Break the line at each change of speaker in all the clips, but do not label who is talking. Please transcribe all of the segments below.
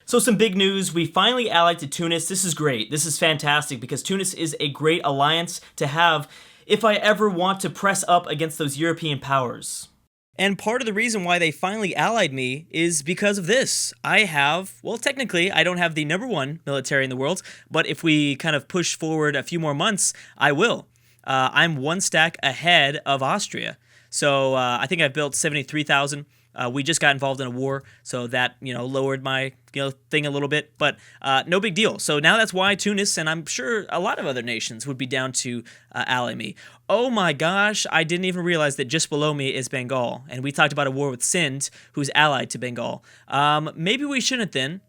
So some big news, we finally allied to Tunis. This is great. This is fantastic because Tunis is a great alliance to have if I ever want to press up against those European powers. And part of the reason why they finally allied me is because of this. I have, well, technically, I don't have the #1 military in the world, but if we kind of push forward a few more months, I will. I'm 1 stack ahead of Austria. So I think I've built 73,000. We just got involved in a war, so that, lowered my, thing a little bit, but no big deal. So now that's why Tunis, and I'm sure a lot of other nations, would be down to ally me. Oh my gosh, I didn't even realize that just below me is Bengal, and we talked about a war with Sind, who's allied to Bengal. Maybe we shouldn't then.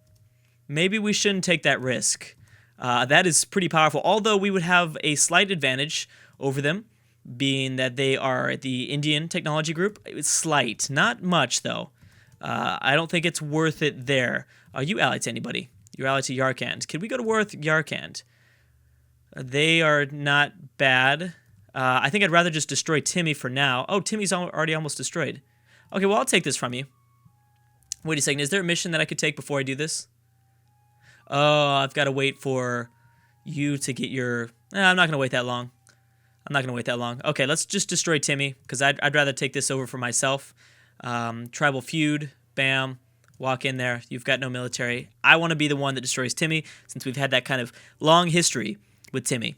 Maybe we shouldn't take that risk. That is pretty powerful, although we would have a slight advantage over them, being that they are the Indian technology group. It's slight, not much though. I don't think it's worth it there. Are you allied to anybody? You're allied to Yarkand. Can we go to war with Yarkand? They are not bad. I think I'd rather just destroy Timmy for now. Oh, Timmy's already almost destroyed. Okay, well, I'll take this from you. Wait a second, is there a mission that I could take before I do this? Oh, I've got to wait for you to get your... I'm not going to wait that long. Okay, let's just destroy Timmy, because I'd rather take this over for myself. Tribal feud, bam, walk in there. You've got no military. I want to be the one that destroys Timmy, since we've had that kind of long history with Timmy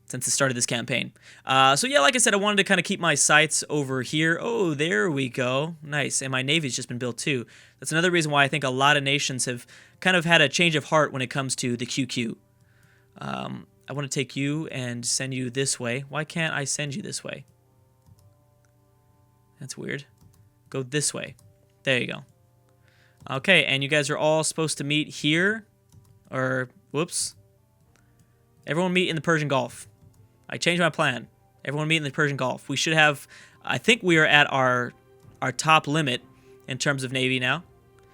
since the start of this campaign. So yeah, like I said, I wanted to kind of keep my sights over here. Oh, there we go. Nice. And my navy's just been built too. That's another reason why I think a lot of nations have kind of had a change of heart when it comes to the QQ. I want to take you and send you this way. Why can't I send you this way? That's weird. Go this way. There you go. Okay, and you guys are all supposed to meet here. Or, whoops. Everyone meet in the Persian Gulf. I changed my plan. Everyone meet in the Persian Gulf. We should have... I think we are at our top limit in terms of navy now.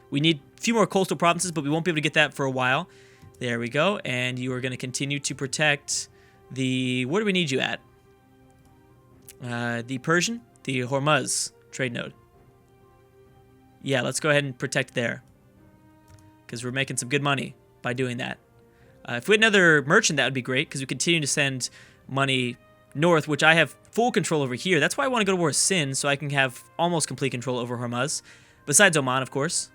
We need a few more coastal provinces, but we won't be able to get that for a while. There we go, and you are going to continue to protect the... Where do we need you at? The Persian? The Hormuz trade node. Yeah, let's go ahead and protect there, because we're making some good money by doing that. If we had another merchant, that would be great, because we continue to send money north, which I have full control over here. That's why I want to go to war with Sind, so I can have almost complete control over Hormuz, besides Oman, of course.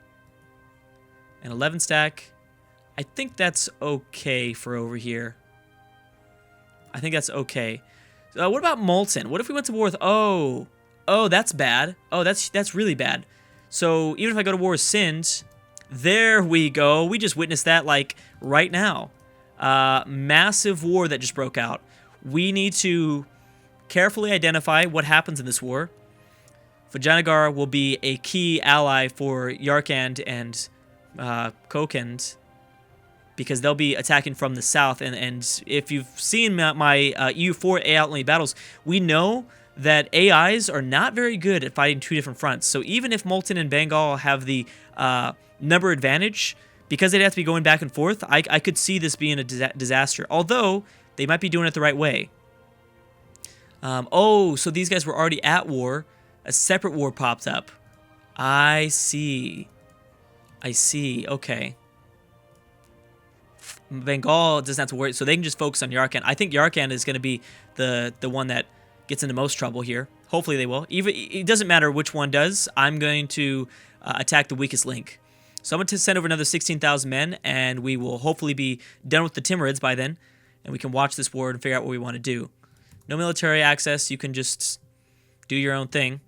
An 11 stack... I think that's okay for over here. I think that's okay. What about Molten? What if we went to war with... Oh, that's bad. Oh, that's really bad. So even if I go to war with Sind, there we go. We just witnessed that, like, right now. Massive war that just broke out. We need to carefully identify what happens in this war. Vijayanagar will be a key ally for Yarkand and Kokand, because they'll be attacking from the south. And if you've seen my EU4 AI-only battles, we know that AIs are not very good at fighting two different fronts. So even if Molten and Bengal have the number advantage, because they'd have to be going back and forth, I could see this being a disaster. Although, they might be doing it the right way. Oh, so these guys were already at war. A separate war popped up. I see. Okay. Bengal doesn't have to worry, so they can just focus on Yarkand. I think Yarkand is going to be the one that gets into most trouble here. Hopefully they will. Even it doesn't matter which one does. I'm going to attack the weakest link. So I'm going to send over another 16,000 men, and we will hopefully be done with the Timurids by then, and we can watch this war and figure out what we want to do. No military access. You can just do your own thing.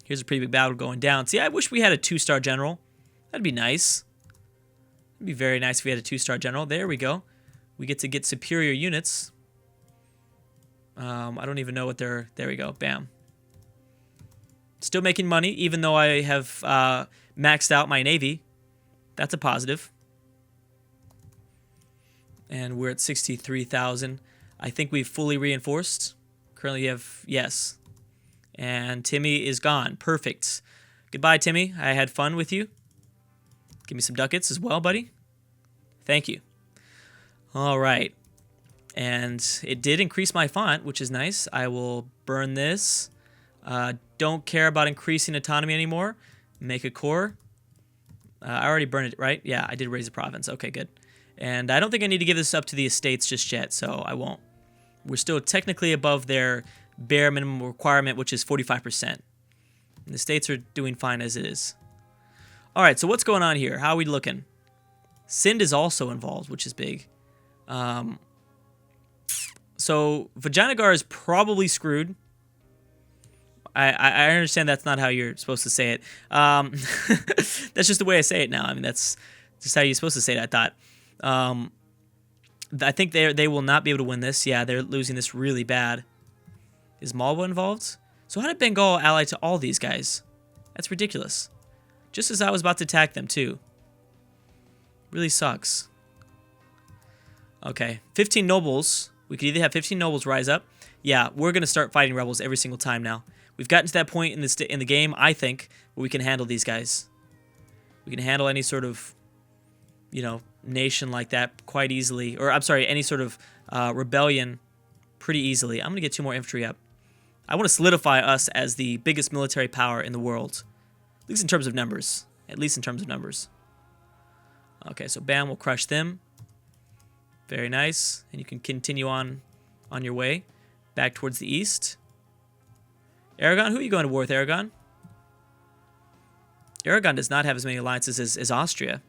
Here's a pretty big battle going down. See, I wish we had a 2-star general. That'd be nice. It'd be very nice if we had a 2-star general. There we go. We get to get superior units. I don't even know what they're... There we go. Bam. Still making money, even though I have maxed out my navy. That's a positive. And we're at 63,000. I think we've fully reinforced. Currently, you have... Yes. And Timmy is gone. Perfect. Goodbye, Timmy. I had fun with you. Give me some ducats as well, buddy. Thank you. All right. And it did increase my font, which is nice. I will burn this. Don't care about increasing autonomy anymore. Make a core. I already burned it, right? Yeah, I did raise a province. Okay, good. And I don't think I need to give this up to the estates just yet, so I won't. We're still technically above their bare minimum requirement, which is 45%. And the states are doing fine as it is. All right, so what's going on here? How are we looking? Sind is also involved, which is big. So Vijayanagar is probably screwed. I understand that's not how you're supposed to say it. That's just the way I say it now. I mean, that's just how you're supposed to say it, I thought. I think they will not be able to win this. Yeah, they're losing this really bad. Is Malwa involved? So how did Bengal ally to all these guys? That's ridiculous. Just as I was about to attack them, too. Really sucks. Okay, 15 nobles. We could either have 15 nobles rise up. Yeah, we're going to start fighting rebels every single time now. We've gotten to that point in the game, I think, where we can handle these guys. We can handle any sort of, you know, nation like that quite easily. Or, I'm sorry, any sort of rebellion pretty easily. I'm going to get 2 more infantry up. I want to solidify us as the biggest military power in the world. At least in terms of numbers. At least in terms of numbers. Okay, so bam, we'll crush them. Very nice. And you can continue on your way back towards the east. Aragon, who are you going to war with, Aragon? Aragon does not have as many alliances as Austria.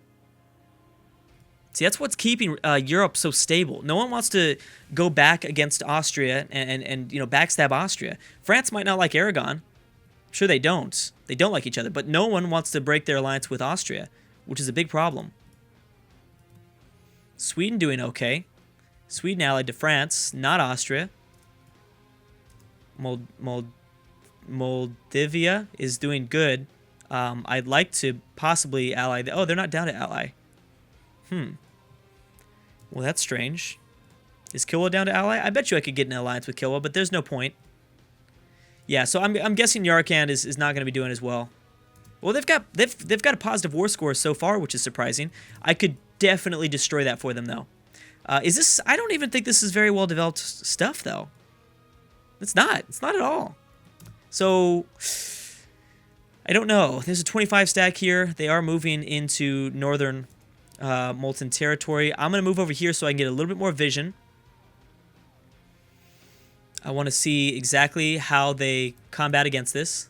See, that's what's keeping Europe so stable. No one wants to go back against Austria and you know, backstab Austria. France might not like Aragon. I'm sure they don't. They don't like each other. But no one wants to break their alliance with Austria, which is a big problem. Sweden doing okay. Sweden allied to France, not Austria. Moldavia is doing good. I'd like to possibly ally... Oh, they're not down to ally. Well, that's strange. Is Kilwa down to ally? I bet you I could get an alliance with Kilwa, but there's no point. Yeah, so I'm guessing Yarkand is not going to be doing as well. Well, they've got a positive war score so far, which is surprising. I could definitely destroy that for them, though. Is this... I don't even think this is very well developed stuff, though. It's not. It's not at all. So, I don't know. There's a 25 stack here. They are moving into northern Molten territory. I'm going to move over here so I can get a little bit more vision. I want to see exactly how they combat against this.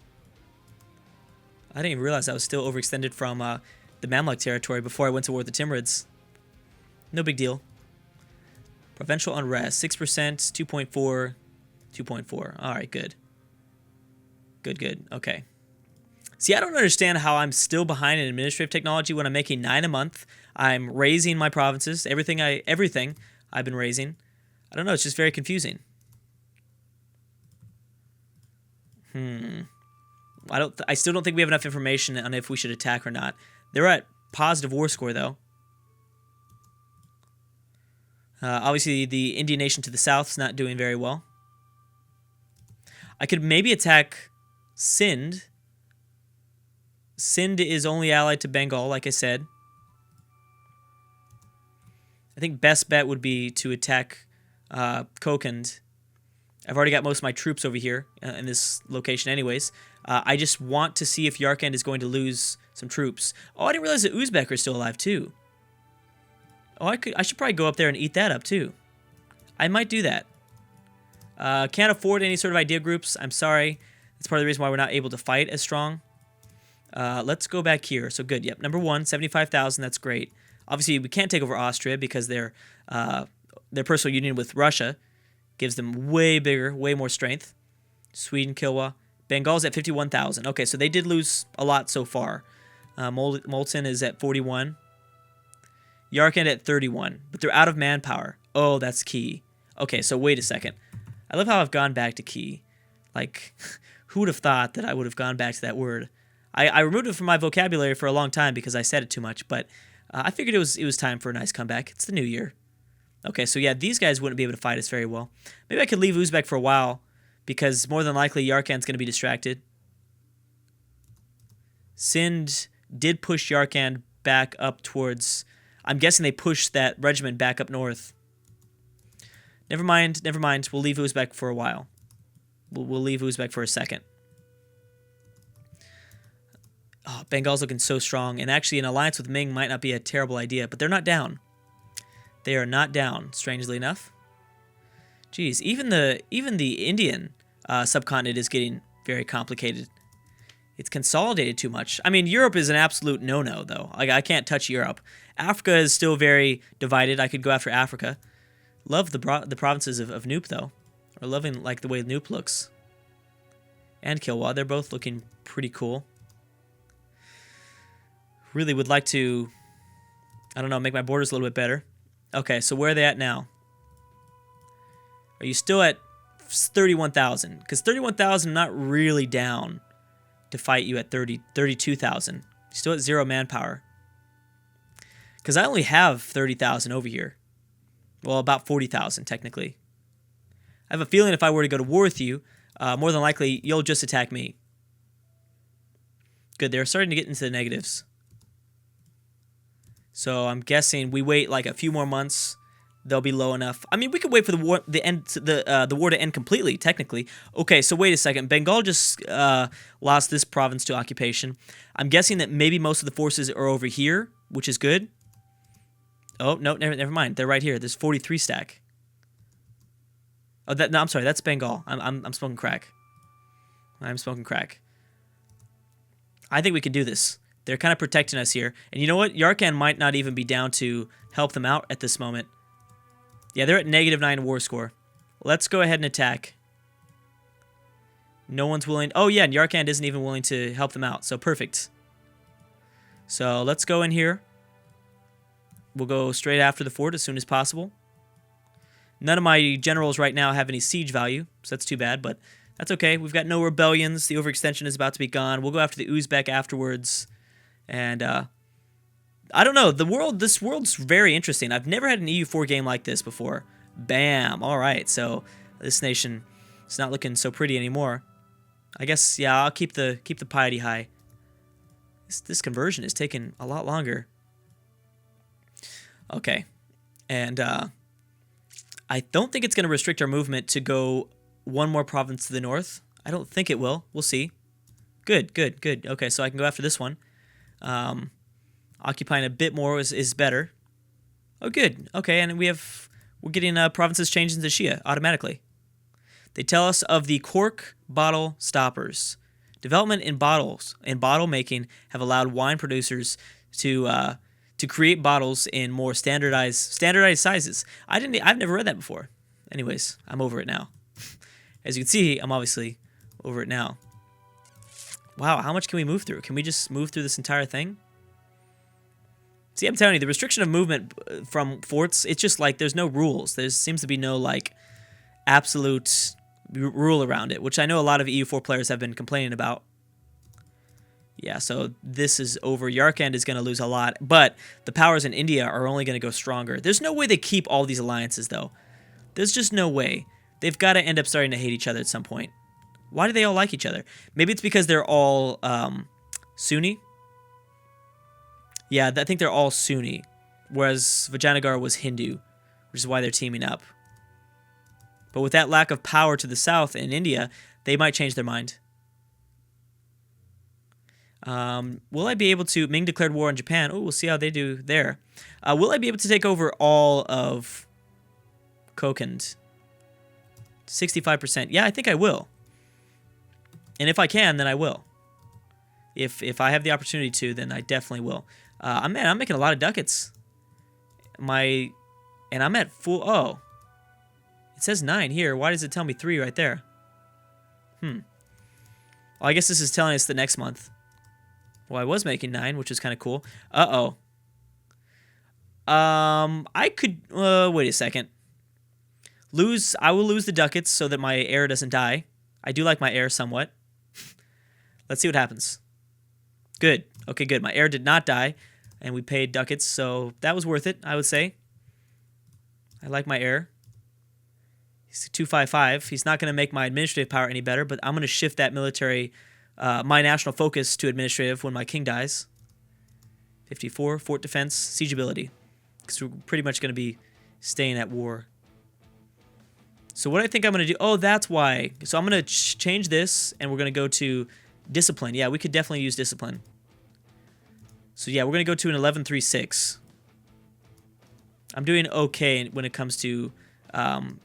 I didn't even realize I was still overextended from the Mamluk territory before I went to war with the Timurids. No big deal. Provincial unrest, 6%, 2.4, 2.4. All right, good. Good. Okay. See, I don't understand how I'm still behind in administrative technology when I'm making 9 a month. I'm raising my provinces, everything I've been raising. I don't know, it's just very confusing. I still don't think we have enough information on if we should attack or not. They're at positive war score, though. Obviously, the Indian nation to the south is not doing very well. I could maybe attack Sind. Sind is only allied to Bengal, like I said. I think best bet would be to attack Kokand. I've already got most of my troops over here in this location anyways. I just want to see if Yarkand is going to lose some troops. Oh, I didn't realize that Uzbek are still alive too. Oh, I should probably go up there and eat that up too. I might do that. Can't afford any sort of idea groups. I'm sorry. That's part of the reason why we're not able to fight as strong. Let's go back here. So good. Yep. Number 1, 75,000. That's great. Obviously, we can't take over Austria because their personal union with Russia gives them way bigger, way more strength. Sweden, Kilwa. Bengal's at 51,000. Okay, so they did lose a lot so far. Molten is at 41. Yarkand at 31. But they're out of manpower. Oh, that's key. Okay, so wait a second. I love how I've gone back to key. Like, who would have thought that I would have gone back to that word? I removed it from my vocabulary for a long time because I said it too much, but I figured it was time for a nice comeback. It's the new year. Okay, so yeah, these guys wouldn't be able to fight us very well. Maybe I could leave Uzbek for a while because more than likely Yarkand's going to be distracted. Sind did push Yarkand back up towards... I'm guessing they pushed that regiment back up north. Never mind. We'll leave Uzbek for a while. We'll leave Uzbek for a second. Oh, Bengal's looking so strong, and actually an alliance with Ming might not be a terrible idea, but they're not down. They are not down, strangely enough. Jeez, even the Indian subcontinent is getting very complicated. It's consolidated too much. I mean, Europe is an absolute no-no, though. I can't touch Europe. Africa is still very divided. I could go after Africa. Love the provinces of Noop, though. Or loving, like, the way Noop looks. And Kilwa, they're both looking pretty cool. Really would like to, I don't know, make my borders a little bit better. Okay, so where are they at now? Are you still at 31,000? Because 31,000 not really down to fight you at 32,000. Still at 0 manpower. Because I only have 30,000 over here. Well, about 40,000 technically. I have a feeling if I were to go to war with you, more than likely you'll just attack me. Good, they're starting to get into the negatives. So I'm guessing we wait like a few more months, they'll be low enough. I mean, we could wait for the war to end completely, technically. Okay, so wait a second. Bengal just lost this province to occupation. I'm guessing that maybe most of the forces are over here, which is good. Oh no, never mind. They're right here. There's 43 stack. Oh, no, I'm sorry. That's Bengal. I'm smoking crack. I'm smoking crack. I think we can do this. They're kind of protecting us here. And you know what? Yarkand might not even be down to help them out at this moment. Yeah, they're at -9 war score. Let's go ahead and attack. No one's willing. Oh, yeah, and Yarkand isn't even willing to help them out. So, perfect. So, let's go in here. We'll go straight after the fort as soon as possible. None of my generals right now have any siege value, so that's too bad, but that's okay. We've got no rebellions. The overextension is about to be gone. We'll go after the Uzbek afterwards. And, I don't know. This world's very interesting. I've never had an EU4 game like this before. Bam. All right. So this nation is not looking so pretty anymore. I guess, yeah, I'll keep the piety high. This conversion is taking a lot longer. Okay. And I don't think it's going to restrict our movement to go one more province to the north. I don't think it will. We'll see. Good, good, good. Okay, so I can go after this one. Occupying a bit more is better. Oh, good. Okay, and we're getting provinces changed into Shia automatically. They tell us of the cork bottle stoppers. Development in bottles and bottle making have allowed wine producers to create bottles in more standardized sizes. I've never read that before. Anyways, I'm over it now. As you can see, I'm obviously over it now. Wow, how much can we move through? Can we just move through this entire thing? See, I'm telling you, the restriction of movement from forts, it's just like there's no rules. There seems to be no, like, absolute rule around it, which I know a lot of EU4 players have been complaining about. Yeah, so this is over. Yarkand is going to lose a lot, but the powers in India are only going to go stronger. There's no way they keep all these alliances, though. There's just no way. They've got to end up starting to hate each other at some point. Why do they all like each other? Maybe it's because they're all Sunni. Yeah, I think they're all Sunni, whereas Vijayanagar was Hindu, which is why they're teaming up. But with that lack of power to the south in India, they might change their mind. Will I be able to... Ming declared war on Japan. Oh, we'll see how they do there. Will I be able to take over all of Kokand? 65%. Yeah, I think I will. And if I can, then I will. If I have the opportunity to, then I definitely will. Man, I'm making a lot of ducats. And I'm at full... Oh. It says 9 here. Why does it tell me 3 right there? Well, I guess this is telling us the next month. Well, I was making 9, which is kind of cool. Uh-oh. I could... wait a second. I will lose the ducats so that my heir doesn't die. I do like my heir somewhat. Let's see what happens. Good. Okay, good. My heir did not die, and we paid ducats, so that was worth it, I would say. I like my heir. He's 255. He's not going to make my administrative power any better, but I'm going to shift that military, my national focus to administrative when my king dies. 54, fort defense, siege ability. Because we're pretty much going to be staying at war. So what I think I'm going to do... Oh, that's why. So I'm going to change this, and we're going to go to discipline. Yeah, we could definitely use discipline. So yeah, we're going to go to an 11-3-6. I'm doing okay when it comes to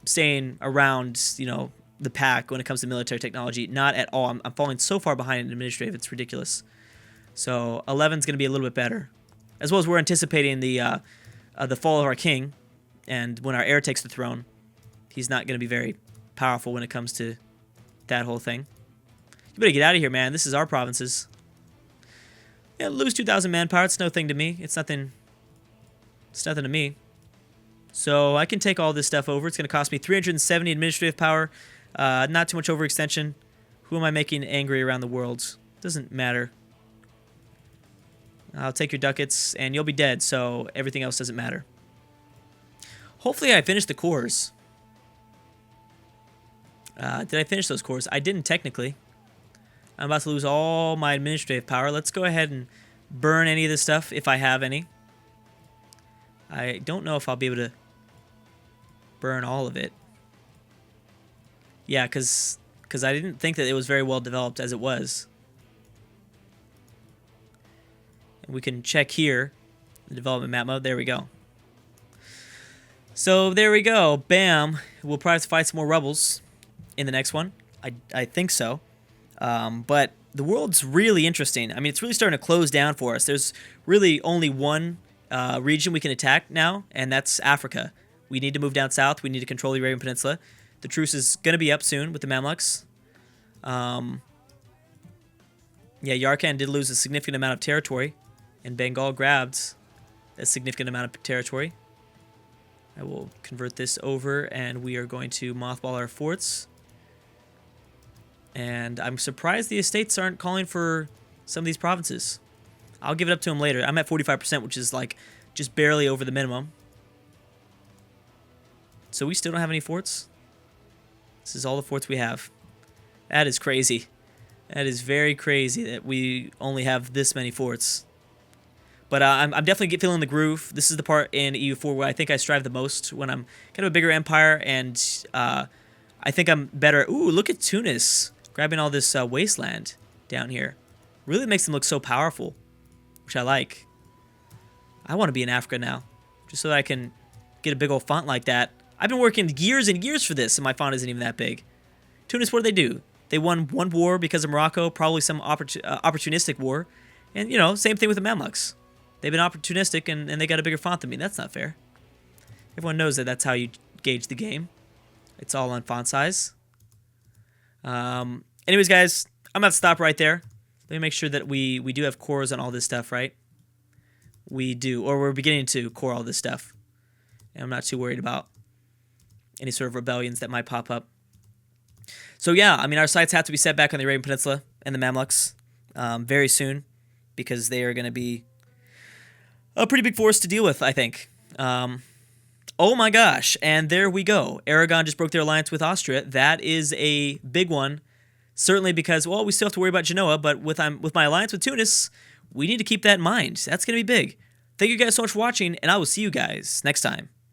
staying around, you know, the pack when it comes to military technology. Not at all. I'm falling so far behind in administrative, it's ridiculous. So 11's going to be a little bit better. As well as we're anticipating the fall of our king, and when our heir takes the throne, he's not going to be very powerful when it comes to that whole thing. You better get out of here, man. This is our provinces. Yeah, lose 2,000 manpower. It's no thing to me. It's nothing. It's nothing to me. So I can take all this stuff over. It's going to cost me 370 administrative power. Not too much overextension. Who am I making angry around the world? Doesn't matter. I'll take your ducats, and you'll be dead, so everything else doesn't matter. Hopefully I finished the cores. Did I finish those cores? I didn't technically. I'm about to lose all my administrative power. Let's go ahead and burn any of this stuff, if I have any. I don't know if I'll be able to burn all of it. Yeah, because I didn't think that it was very well developed as it was. And we can check here, the development map mode. There we go. So there we go. Bam. We'll probably have to fight some more rebels in the next one. I think so. But the world's really interesting. I mean, it's really starting to close down for us. There's really only one region we can attack now, and that's Africa. We need to move down south. We need to control the Arabian Peninsula. The truce is going to be up soon with the Mamluks. Yeah, Yarkand did lose a significant amount of territory, and Bengal grabbed a significant amount of territory. I will convert this over, and we are going to mothball our forts. And I'm surprised the estates aren't calling for some of these provinces. I'll give it up to them later. I'm at 45%, which is like just barely over the minimum. So we still don't have any forts. This is all the forts we have. That is crazy. That is very crazy that we only have this many forts. But I'm definitely feeling the groove. This is the part in EU4 where I think I strive the most when I'm kind of a bigger empire, and I think I'm better. Ooh, look at Tunis grabbing all this wasteland down here. Really makes them look so powerful, which I like. I want to be in Africa now, just so that I can get a big old font like that. I've been working years and years for this, and my font isn't even that big. Tunis, what do? They won one war because of Morocco, probably some opportunistic war. And, you know, same thing with the Mamluks. They've been opportunistic, and they got a bigger font than me. That's not fair. Everyone knows that that's how you gauge the game. It's all on font size. Anyways, guys, I'm going to stop right there. Let me make sure that we do have cores on all this stuff, right? We do. Or we're beginning to core all this stuff. And I'm not too worried about any sort of rebellions that might pop up. So, yeah, I mean, our sights have to be set back on the Arabian Peninsula and the Mamluks very soon, because they are going to be a pretty big force to deal with, I think. Oh my gosh, and there we go. Aragon just broke their alliance with Austria. That is a big one, certainly because, well, we still have to worry about Genoa, but with my alliance with Tunis, we need to keep that in mind. That's going to be big. Thank you guys so much for watching, and I will see you guys next time.